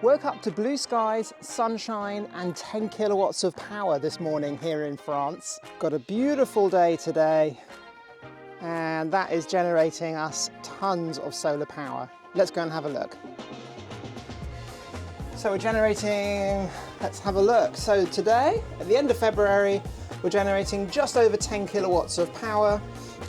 Woke up to blue skies, sunshine and 10 kilowatts of power this morning here in France. Got a beautiful day today and that is generating us tons of solar power. Let's go and have a look. So we're generating, let's have a look. So today, at the end of February, we're generating just over 10 kilowatts of power.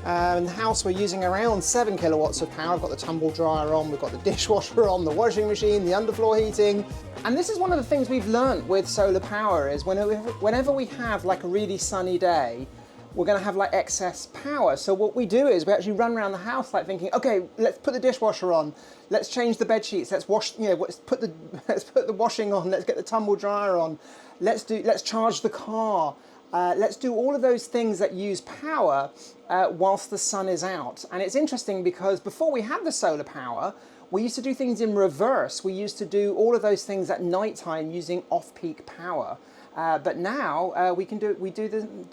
In the house we're using around 7 kilowatts of power. I've got the tumble dryer on, we've got the dishwasher on, the washing machine, the underfloor heating. And this is one of the things we've learned with solar power is whenever we have like a really sunny day, we're going to have like excess power. So what we do is we actually run around the house like thinking, okay, let's put the dishwasher on, let's change the bed sheets, let's wash, let's put the washing on, let's get the tumble dryer on, let's charge the car. Let's do all of those things that use power whilst the sun is out. And it's interesting because before we had the solar power, we used to do things in reverse. We used to do all of those things at nighttime using off-peak power. But now we do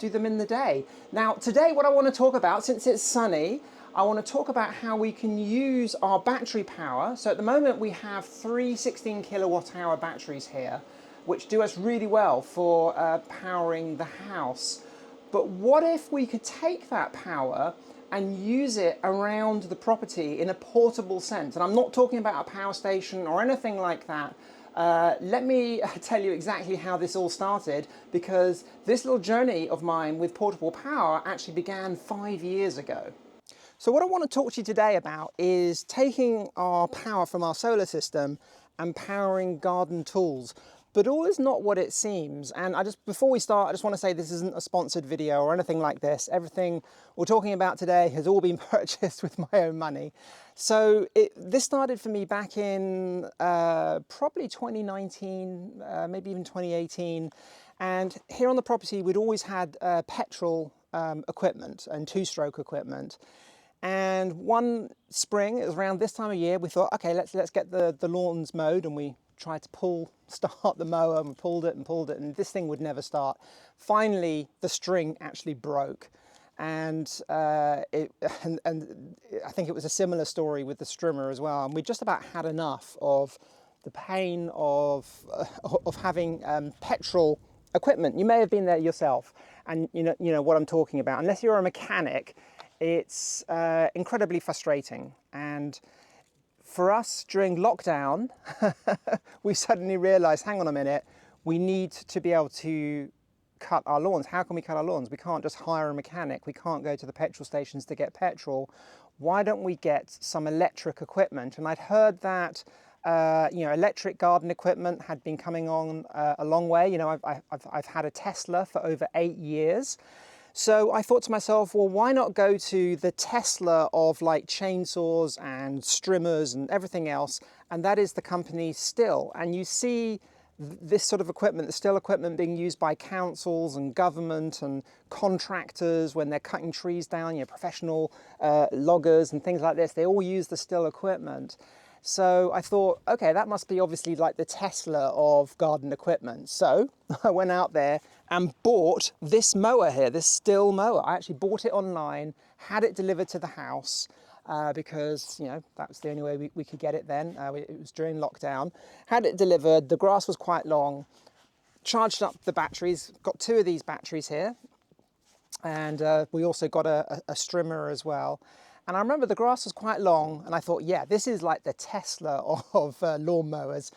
them in the day. Now today what I want to talk about, since it's sunny, I want to talk about how we can use our battery power. So at the moment we have 3 16 kilowatt hour batteries here, which do us really well for powering the house. But what if we could take that power and use it around the property in a portable sense? And I'm not talking about a power station or anything like that. Let me tell you exactly how this all started, because this little journey of mine with portable power actually began 5 years ago. So what I want to talk to you today about is taking our power from our solar system and powering garden tools. But all is not what it seems. And before we start, I just want to say this isn't a sponsored video or anything like this. Everything we're talking about today has all been purchased with my own money. So this started for me back in probably 2019, maybe even 2018. And here on the property, we'd always had petrol equipment and two-stroke equipment. And one spring, it was around this time of year, we thought, okay, let's get the lawns mowed, and we tried to start the mower, and we pulled it, and this thing would never start. Finally, the string actually broke. And I think it was a similar story with the strimmer as well. And we just about had enough of the pain of having petrol equipment. You may have been there yourself, and you know what I'm talking about. Unless you're a mechanic, it's incredibly frustrating. And for us during lockdown, we suddenly realized, hang on a minute, we need to be able to cut our lawns. How can we cut our lawns? We can't just hire a mechanic. We can't go to the petrol stations to get petrol. Why don't we get some electric equipment? And I'd heard that electric garden equipment had been coming on a long way. I've had a Tesla for over 8 years. So I thought to myself, well, why not go to the Tesla of like chainsaws and strimmers and everything else? And that is the company Stihl. And you see this sort of equipment, the Stihl equipment, being used by councils and government and contractors when they're cutting trees down, professional loggers and things like this. They all use the Stihl equipment. So I thought, okay, that must be obviously like the Tesla of garden equipment. So I went out there and bought this mower here, this Stihl mower. I actually bought it online, had it delivered to the house because, that's the only way we could get it then. It was during lockdown. Had it delivered, the grass was quite long, charged up the batteries, got 2 of these batteries here. And we also got a strimmer as well. And I remember the grass was quite long, and I thought, yeah, this is like the Tesla of lawnmowers.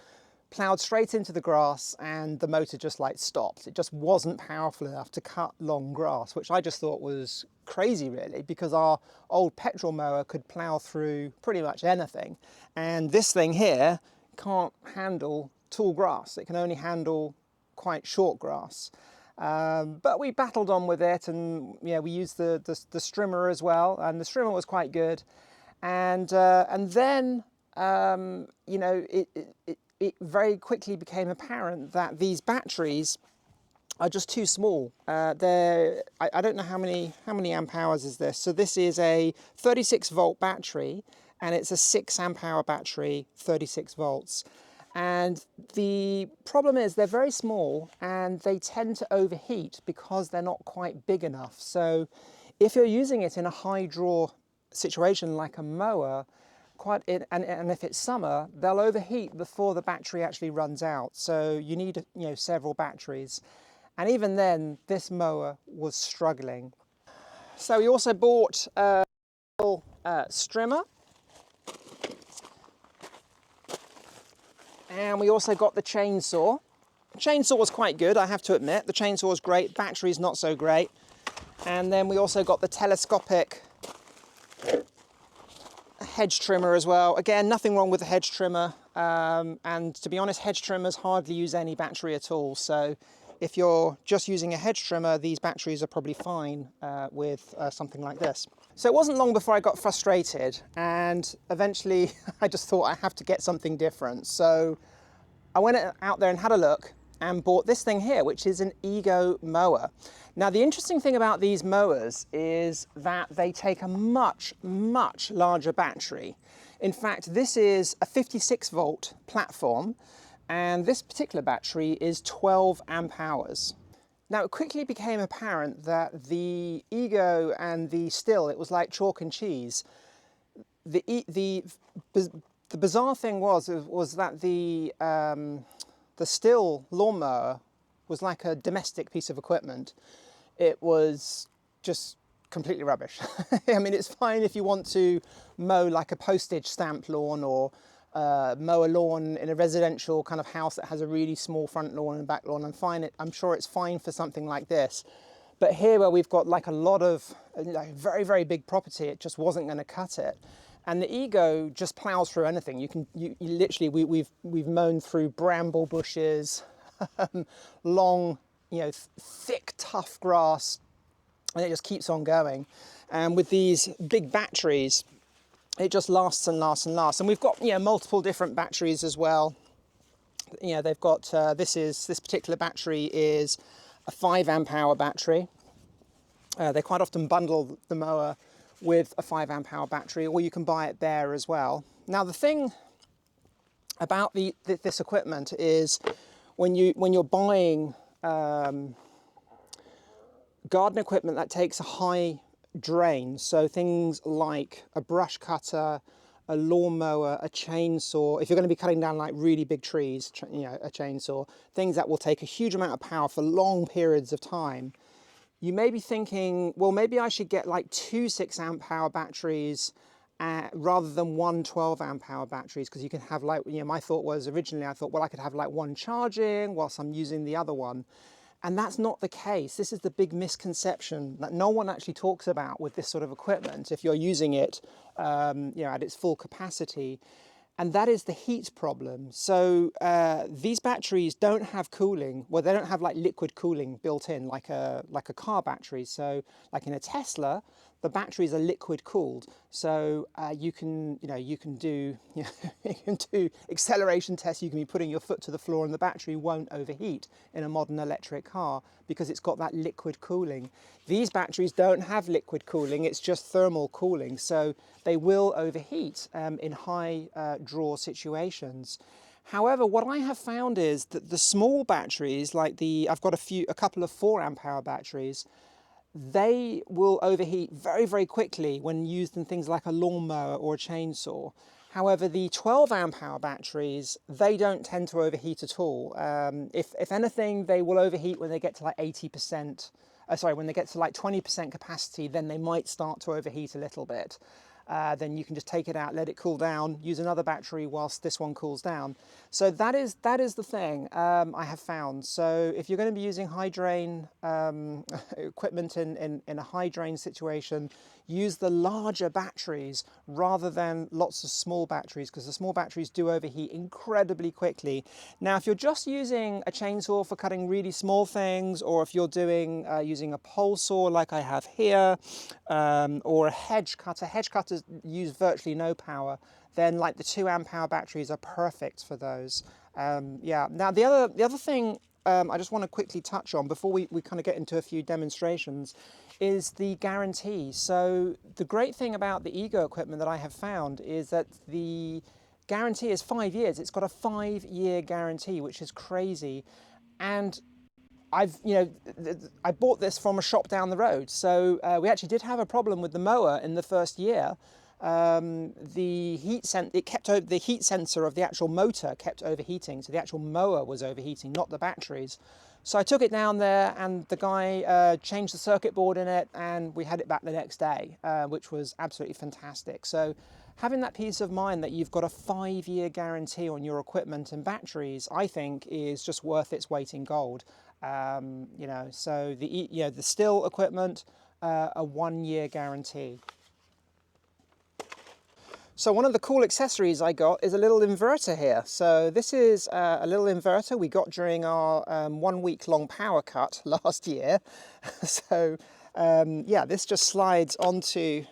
Ploughed straight into the grass, and the motor just like stopped. It just wasn't powerful enough to cut long grass, which I just thought was crazy, really, because our old petrol mower could plough through pretty much anything. And this thing here can't handle tall grass. It can only handle quite short grass. But we battled on with it, and we used the strimmer as well, and the strimmer was quite good. And then it very quickly became apparent that these batteries are just too small. I don't know how many amp hours is this. So this is a 36 volt battery, and it's a 6 amp hour battery, 36 volts. And the problem is they're very small and they tend to overheat because they're not quite big enough. So if you're using it in a high draw situation like a mower, and if it's summer, they'll overheat before the battery actually runs out. So you need, several batteries. And even then, this mower was struggling. So we also bought a little strimmer. And we also got the chainsaw. The chainsaw was quite good, I have to admit. The chainsaw was great, battery's not so great. And then we also got the telescopic hedge trimmer as well. Again, nothing wrong with the hedge trimmer. And to be honest, hedge trimmers hardly use any battery at all. So if you're just using a hedge trimmer, these batteries are probably fine with something like this. So it wasn't long before I got frustrated, and eventually I just thought I have to get something different. So I went out there and had a look and bought this thing here, which is an Ego mower. Now, the interesting thing about these mowers is that they take a much, much larger battery. In fact, this is a 56 volt platform, and this particular battery is 12 amp hours. Now, it quickly became apparent that the Ego and the Stihl, it was like chalk and cheese. The bizarre thing was that the Stihl lawnmower was like a domestic piece of equipment. It was just completely rubbish. I mean, it's fine if you want to mow like a postage stamp lawn, or mow a lawn in a residential kind of house that has a really small front lawn and back lawn. I'm sure it's fine for something like this. But here, where we've got like a lot of very, very big property, it just wasn't going to cut it. And the Ego just plows through anything. You literally, we've mown through bramble bushes, long, thick, tough grass, and it just keeps on going. And with these big batteries, it just lasts and lasts and lasts. And we've got, multiple different batteries as well. They've got, this particular battery is a 5 amp hour battery. They quite often bundle the mower with a 5 amp hour battery, or you can buy it there as well. Now, the thing about this equipment is when you're buying garden equipment that takes a high drain, so things like a brush cutter, a lawnmower, a chainsaw, if you're going to be cutting down like really big trees, a chainsaw, things that will take a huge amount of power for long periods of time, you may be thinking, well, maybe I should get like 2 6 amp hour batteries rather than 1 12 amp hour batteries, because you can have like, my thought was originally, I thought, well, I could have like one charging whilst I'm using the other one. And that's not the case. This is the big misconception that no one actually talks about with this sort of equipment if you're using it at its full capacity. And that is the heat problem. So these batteries don't have cooling. Well, they don't have like liquid cooling built in like a car battery. So like in a Tesla, the batteries are liquid cooled. So you can do acceleration tests. You can be putting your foot to the floor and the battery won't overheat in a modern electric car because it's got that liquid cooling. These batteries don't have liquid cooling, it's just thermal cooling. So they will overheat in high draw situations. However, what I have found is that the small batteries, like I've got a couple of 4 amp hour batteries, they will overheat very, very quickly when used in things like a lawnmower or a chainsaw. However, the 12 amp hour batteries, they don't tend to overheat at all. If anything, they will overheat when they get to like 80%, when they get to like 20% capacity, then they might start to overheat a little bit. Then you can just take it out, let it cool down, use another battery whilst this one cools down. So that is the thing I have found. So if you're going to be using high drain equipment in a high drain situation, use the larger batteries rather than lots of small batteries, because the small batteries do overheat incredibly quickly. Now, if you're just using a chainsaw for cutting really small things, or if you're doing using a pole saw like I have here, or a hedge cutters use virtually no power, then like the 2 amp hour batteries are perfect for those. Yeah. Now the other thing I just want to quickly touch on before we kind of get into a few demonstrations is the guarantee. So the great thing about the Ego equipment that I have found is that the guarantee is 5 years. It's got a 5-year guarantee, which is crazy. And I bought this from a shop down the road. So we actually did have a problem with the mower in the first year. the heat sensor of the actual motor kept overheating, so the actual mower was overheating, not the batteries. So I took it down there, and the guy changed the circuit board in it, and we had it back the next day, which was absolutely fantastic. So having that peace of mind that you've got a 5-year guarantee on your equipment and batteries, I think is just worth its weight in gold. You know, so the still equipment, a 1-year guarantee. So one of the cool accessories I got is a little inverter here. So this is a little inverter we got during our 1-week-long power cut last year. So yeah, this just slides onto,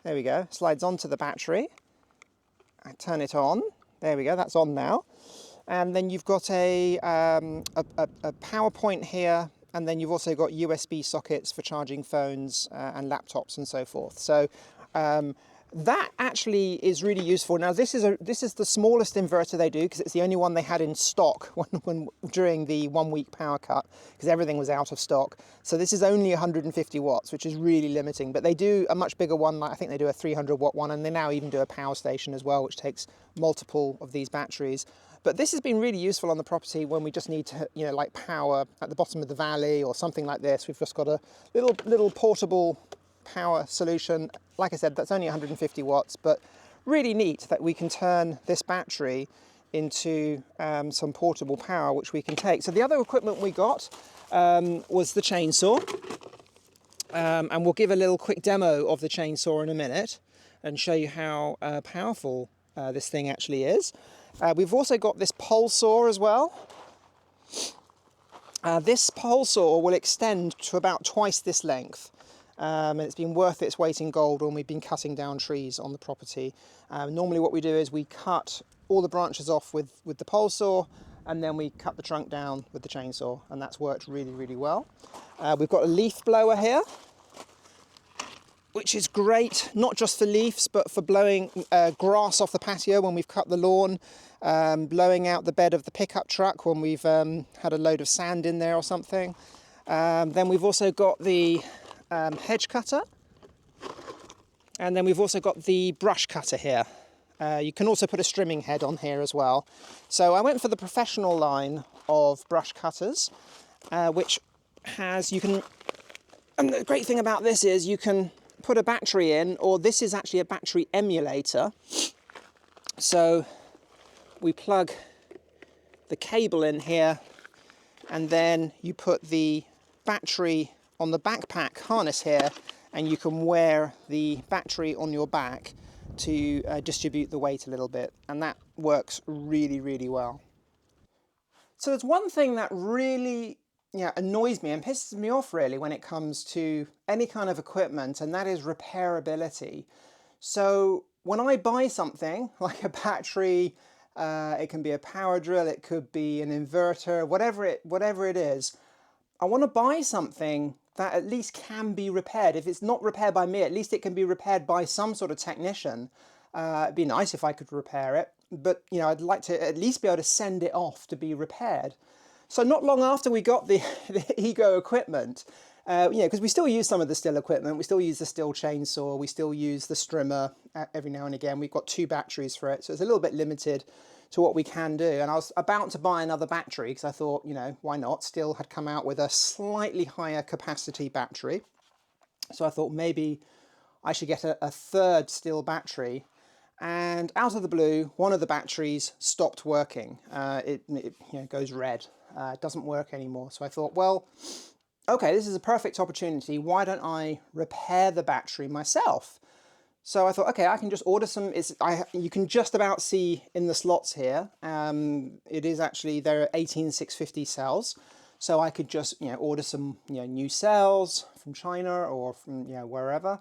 there we go, slides onto the battery. I turn it on. There we go, that's on now. And then you've got a power point here, and then you've also got USB sockets for charging phones and laptops and so forth. So that actually is really useful. Now this is the smallest inverter they do, because it's the only one they had in stock during the 1-week power cut, because everything was out of stock. So this is only 150 watts, which is really limiting. But they do a much bigger one. I think they do a 300 watt one, and they now even do a power station as well, which takes multiple of these batteries. But this has been really useful on the property when we just need to, you know, like power at the bottom of the valley or something like this. We've just got a little portable power solution. Like I said, that's only 150 watts, but really neat that we can turn this battery into some portable power which we can take. So the other equipment we got was the chainsaw, and we'll give a little quick demo of the chainsaw in a minute and show you how powerful this thing actually is. We've also got this pole saw as well. This pole saw will extend to about twice this length. And it's been worth its weight in gold when we've been cutting down trees on the property. Normally what we do is we cut all the branches off with the pole saw, and then we cut the trunk down with the chainsaw, and that's worked really, really well. We've got a leaf blower here, which is great, not just for leaves, but for blowing grass off the patio when we've cut the lawn, blowing out the bed of the pickup truck when we've had a load of sand in there or something. Then we've also got the hedge cutter, and then we've also got the brush cutter here. You can also put a strimming head on here as well. So I went for the professional line of brush cutters, which has, and the great thing about this is you can put a battery in, or this is actually a battery emulator. So we plug the cable in here, and then you put the battery on the backpack harness here, and you can wear the battery on your back to distribute the weight a little bit, and that works really, really well. So there's one thing that really annoys me and pisses me off really when it comes to any kind of equipment, and that is repairability. So when I buy something like a battery, it can be a power drill, it could be an inverter, whatever it is, I want to buy something that at least can be repaired. If it's not repaired by me, at least it can be repaired by some sort of technician. It'd be nice if I could repair it, but I'd like to at least be able to send it off to be repaired. So not long after we got the Ego equipment, because we still use some of the still equipment, we still use the still chainsaw, we still use the strimmer every now and again. We've got 2 batteries for it, so it's a little bit limited to what we can do. And I was about to buy another battery because I thought, why not? Still had come out with a slightly higher capacity battery. So I thought maybe I should get a 3rd still battery. And out of the blue, one of the batteries stopped working. It goes red. It doesn't work anymore. So I thought, well, okay, this is a perfect opportunity. Why don't I repair the battery myself? So I thought, okay, I can just order some. You can just about see in the slots here. It is actually, there are 18650 cells. So I could just order some new cells from China or from wherever,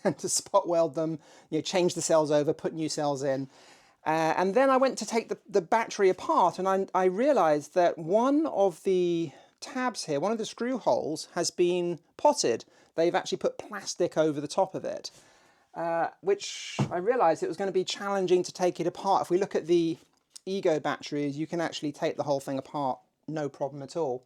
and to spot weld them, change the cells over, put new cells in. And then I went to take the battery apart, and I realized that one of the tabs here, one of the screw holes, has been potted. They've actually put plastic over the top of it. Which I realized it was going to be challenging to take it apart. If we look at the Ego batteries, you can actually take the whole thing apart, no problem at all.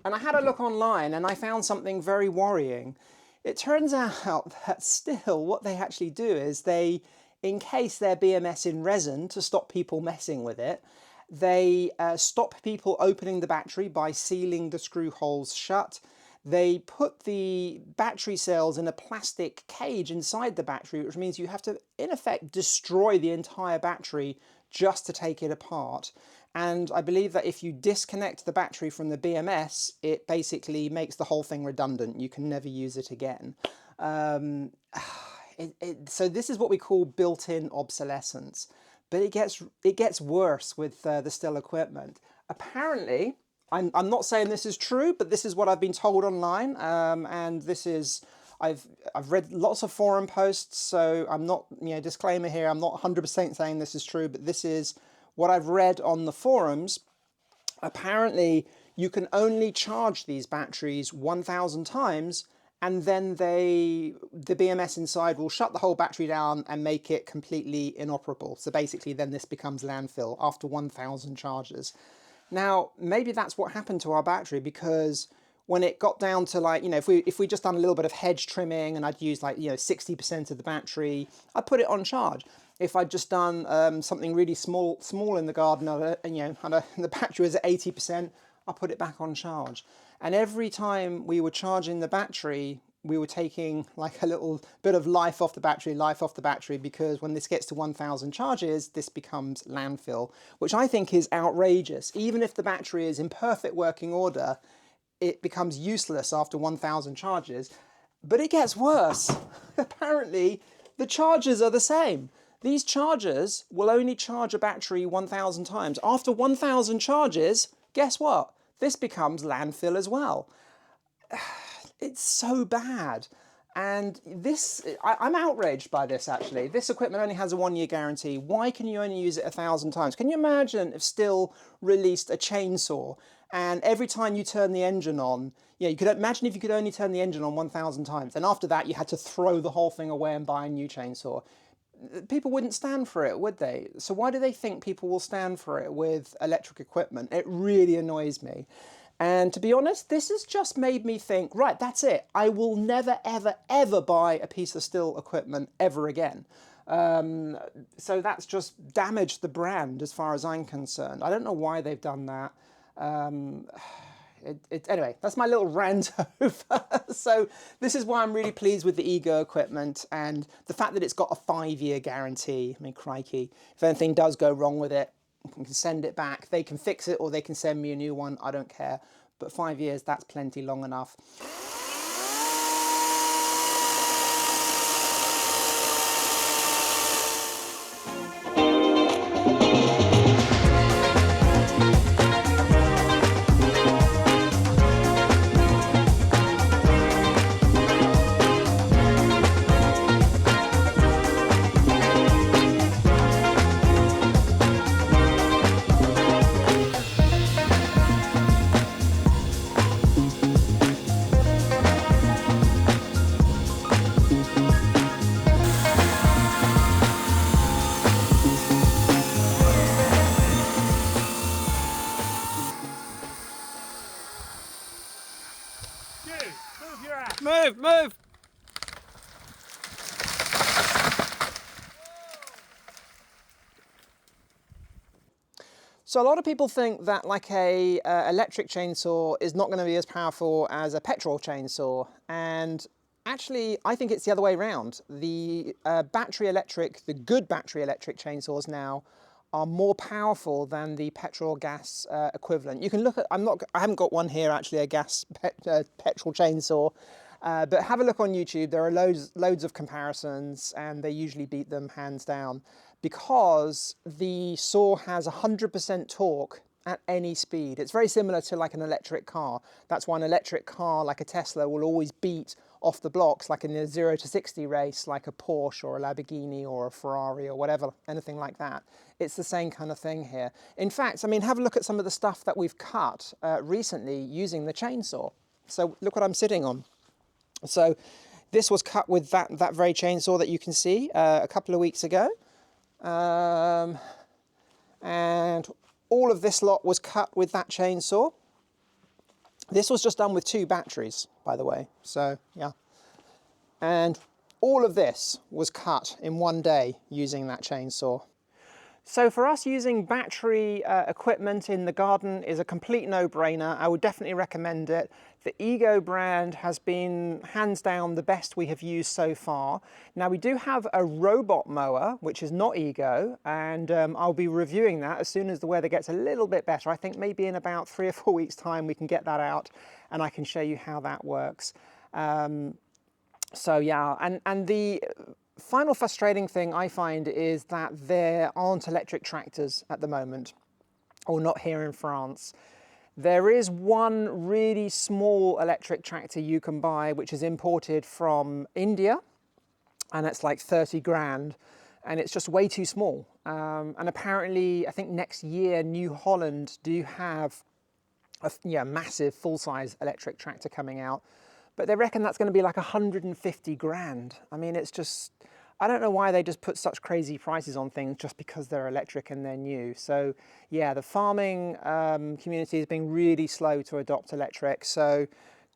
And I had a look online, and I found something very worrying. It turns out that still what they actually do is they encase their BMS in resin to stop people messing with it. They stop people opening the battery by sealing the screw holes shut. They put the battery cells in a plastic cage inside the battery, which means you have to, in effect, destroy the entire battery just to take it apart. And I believe that if you disconnect the battery from the BMS, it basically makes the whole thing redundant. You can never use it again. So this is what we call built-in obsolescence. But it gets worse with the Stihl equipment. Apparently, I'm not saying this is true, but this is what I've been told online, and this is I've read lots of forum posts, so I'm not, disclaimer here, I'm not 100% saying this is true, but this is what I've read on the forums. Apparently, you can only charge these batteries 1,000 times, and then the BMS inside will shut the whole battery down and make it completely inoperable. So basically then this becomes landfill after 1,000 charges. Now, maybe that's what happened to our battery, because when it got down to, like, if we just done a little bit of hedge trimming and I'd used 60% of the battery, I'd put it on charge. If I'd just done something really small in the garden, and the battery was at 80%, I'll put it back on charge. And every time we were charging the battery, we were taking like a little bit of life off the battery, because when this gets to 1,000 charges, this becomes landfill, which I think is outrageous. Even if the battery is in perfect working order, it becomes useless after 1,000 charges. But it gets worse. Apparently, the chargers are the same. These chargers will only charge a battery 1,000 times. After 1,000 charges, guess what? This becomes landfill as well. It's so bad. And this, I'm outraged by this, actually. This equipment only has a 1-year guarantee. Why can you only use it 1,000 times? Can you imagine if Stihl released a chainsaw and every time you turn the engine on, you could imagine if you could only turn the engine on 1,000 times, and after that you had to throw the whole thing away and buy a new chainsaw. People wouldn't stand for it, would they? So why do they think people will stand for it with electric equipment? It really annoys me. And to be honest, this has just made me think, right, that's it. I will never, ever, ever buy a piece of Stihl equipment ever again. So that's just damaged the brand as far as I'm concerned. I don't know why they've done that. Anyway, that's my little rant over. So this is why I'm really pleased with the Ego equipment, and the fact that it's got a 5-year guarantee. I mean, crikey, if anything does go wrong with it, we can send it back. They can fix it or they can send me a new one. I don't care. But 5 years, that's plenty long enough. Move! So a lot of people think that like a electric chainsaw is not going to be as powerful as a petrol chainsaw, and actually I think it's the other way around. The the good battery electric chainsaws now are more powerful than the petrol gas equivalent. You can look at, I haven't got one here actually, a petrol chainsaw. But have a look on YouTube. There are loads of comparisons, and they usually beat them hands down, because the saw has 100% torque at any speed. It's very similar to like an electric car. That's why an electric car like a Tesla will always beat off the blocks, like in a 0 to 60 race, like a Porsche or a Lamborghini or a Ferrari or whatever, anything like that. It's the same kind of thing here. In fact, I mean, have a look at some of the stuff that we've cut recently using the chainsaw. So look what I'm sitting on. So this was cut with that very chainsaw that you can see a couple of weeks ago. And all of this lot was cut with that chainsaw. This was just done with 2 batteries, by the way. So yeah, And all of this was cut in one day using that chainsaw. So for us, using battery equipment in the garden is a complete no-brainer. I would definitely recommend it. The Ego brand has been hands down the best we have used so far. Now we do have a robot mower, which is not Ego, and I'll be reviewing that as soon as the weather gets a little bit better. I think maybe in about 3 or 4 weeks' time we can get that out and I can show you how that works. So yeah, and the final frustrating thing I find is that there aren't electric tractors at the moment, or not here in France. There is one really small electric tractor you can buy, which is imported from India, and it's like 30 grand, and it's just way too small. And apparently, I think next year, New Holland do have a massive full-size electric tractor coming out, but they reckon that's going to be like 150 grand. I mean, it's just, I don't know why they just put such crazy prices on things just because they're electric and they're new. So yeah, the farming community has been really slow to adopt electric. So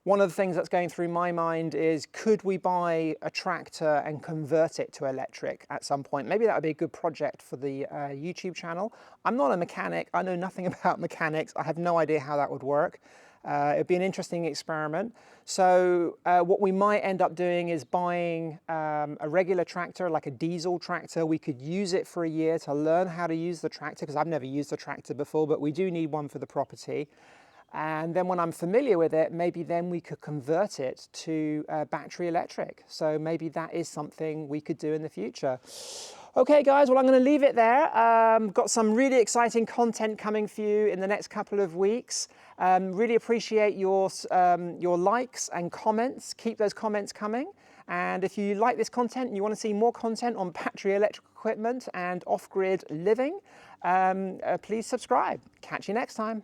one of the things that's going through my mind is, could we buy a tractor and convert it to electric at some point? Maybe that would be a good project for the YouTube channel. I'm not a mechanic. I know nothing about mechanics. I have no idea how that would work. It'd be an interesting experiment. So what we might end up doing is buying a regular tractor, like a diesel tractor. We could use it for a year to learn how to use the tractor, because I've never used a tractor before, but we do need one for the property. And then when I'm familiar with it, maybe then we could convert it to battery electric. So maybe that is something we could do in the future. Okay guys, well I'm going to leave it there. Got some really exciting content coming for you in the next couple of weeks. Really appreciate your likes and comments. Keep those comments coming. And if you like this content and you want to see more content on battery electric equipment and off-grid living, please subscribe. Catch you next time.